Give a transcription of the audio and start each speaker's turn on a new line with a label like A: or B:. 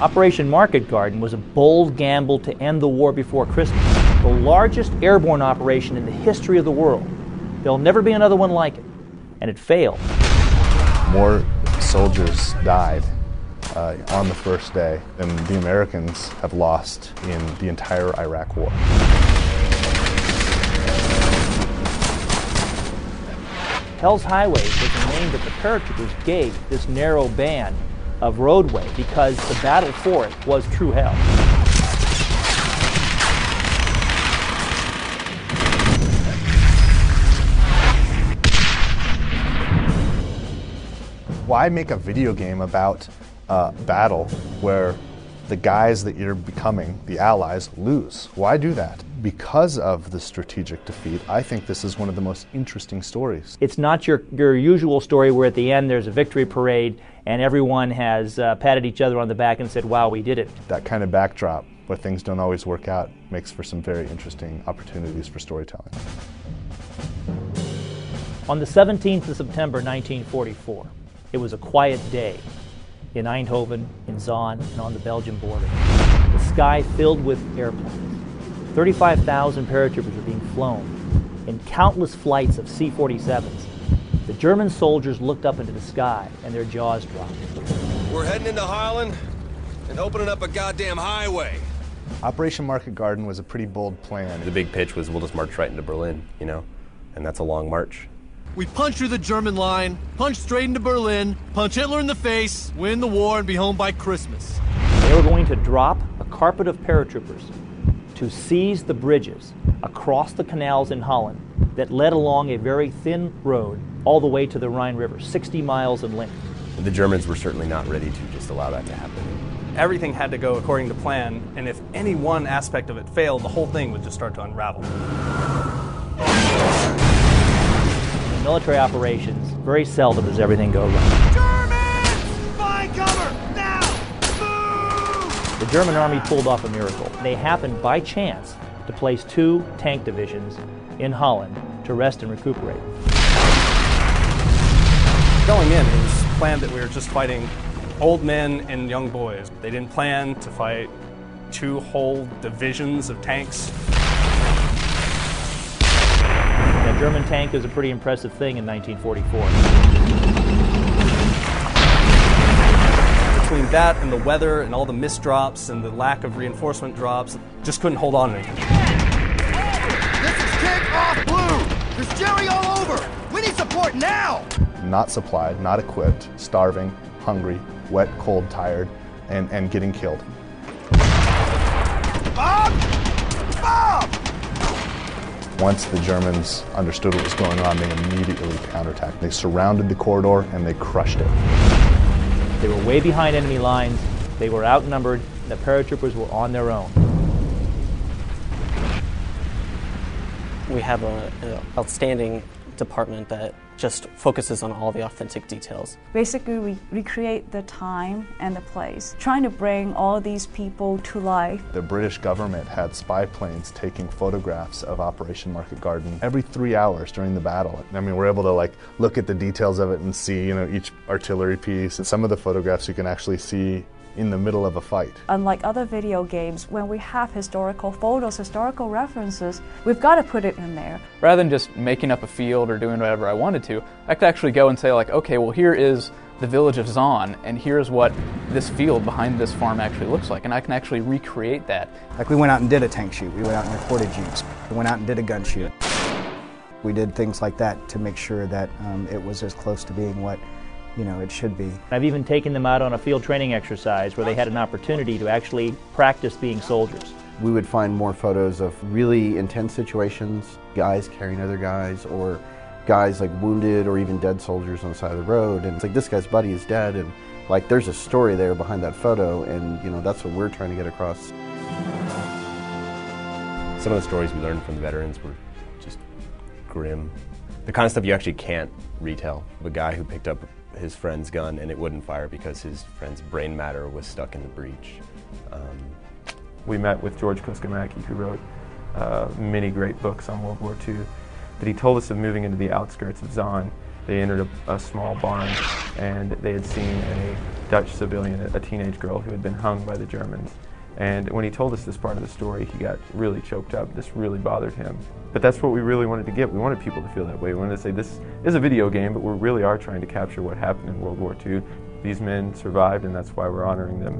A: Operation Market Garden was a bold gamble to end the war before Christmas, the largest airborne operation in the history of the world. There'll never be another one like it, and it failed.
B: More soldiers died on the first day than the Americans have lost in the entire Iraq War.
A: Hell's Highway was the name that the paratroopers gave this narrow band of roadway because the battle for it was true hell.
B: Why make a video game about a battle where the guys that you're becoming, the allies, lose? Why do that? Because of the strategic defeat, I think this is one of the most interesting stories.
A: It's not your usual story where at the end there's a victory parade and everyone has patted each other on the back and said, wow, we did it.
B: That kind of backdrop where things don't always work out makes for some very interesting opportunities for storytelling.
A: On the 17th of September 1944, it was a quiet day in Eindhoven, in Zaan, and on the Belgian border. The sky filled with airplanes. 35,000 paratroopers were being flown in countless flights of C-47s. The German soldiers looked up into the sky and their jaws dropped.
C: We're heading into Holland and opening up a goddamn highway.
B: Operation Market Garden was a pretty bold plan.
D: The big pitch was we'll just march right into Berlin, you know, and that's a long march.
E: We punch through the German line, punch straight into Berlin, punch Hitler in the face, win the war, and be home by Christmas.
A: They were going to drop a carpet of paratroopers to seize the bridges across the canals in Holland that led along a very thin road all the way to the Rhine River, 60 miles in length.
D: The Germans were certainly not ready to just allow that to happen.
F: Everything had to go according to plan, and if any one aspect of it failed, the whole thing would just start to unravel.
A: In military operations, very seldom does everything go right.
E: Germans! Find cover! Now! Move!
A: The German army pulled off a miracle. They happened by chance to place 2 tank divisions in Holland to rest and recuperate.
F: Going in, it was planned that we were just fighting old men and young boys. They didn't plan to fight 2 whole divisions of tanks.
A: That German tank was a pretty impressive thing in 1944.
F: Between that and the weather and all the mist drops and the lack of reinforcement drops, just couldn't hold on to anything.
E: This is Kick Off Blue! There's Jerry all over! We need support now!
B: Not supplied, not equipped, starving, hungry, wet, cold, tired, and getting killed.
E: Bob! Bob!
B: Once the Germans understood what was going on, they immediately counterattacked. They surrounded the corridor and they crushed it.
A: They were way behind enemy lines, they were outnumbered, and the paratroopers were on their own.
G: We have an outstanding department that just focuses on all the authentic details.
H: Basically, we recreate the time and the place, trying to bring all these people to life.
B: The British government had spy planes taking photographs of Operation Market Garden every 3 hours during the battle. I mean, we're able to look at the details of it and see, each artillery piece. And some of the photographs you can actually see in the middle of a fight.
H: Unlike other video games, when we have historical photos, historical references, we've got to put it in there.
I: Rather than just making up a field or doing whatever I wanted to, I could actually go and say okay, well here is the village of Zaan, and here's what this field behind this farm actually looks like, and I can actually recreate that.
J: We went out and did a tank shoot, we went out and recorded jeeps, we went out and did a gun shoot. We did things like that to make sure that it was as close to being what it should be.
A: I've even taken them out on a field training exercise where they had an opportunity to actually practice being soldiers.
K: We would find more photos of really intense situations, guys carrying other guys, or guys wounded or even dead soldiers on the side of the road. And it's this guy's buddy is dead, and there's a story there behind that photo, and that's what we're trying to get across.
D: Some of the stories we learned from the veterans were just grim. The kind of stuff you actually can't retell. The guy who picked up his friend's gun and it wouldn't fire because his friend's brain matter was stuck in the breech.
L: We met with George Kuskamaki, who wrote many great books on World War II, but he told us of moving into the outskirts of Zaan They entered a small barn, and they had seen a Dutch civilian, a teenage girl who had been hung by the Germans. And when he told us this part of the story, he got really choked up. This really bothered him. But that's what we really wanted to get. We wanted people to feel that way. We wanted to say, this is a video game, but we really are trying to capture what happened in World War II. These men survived, and that's why we're honoring them.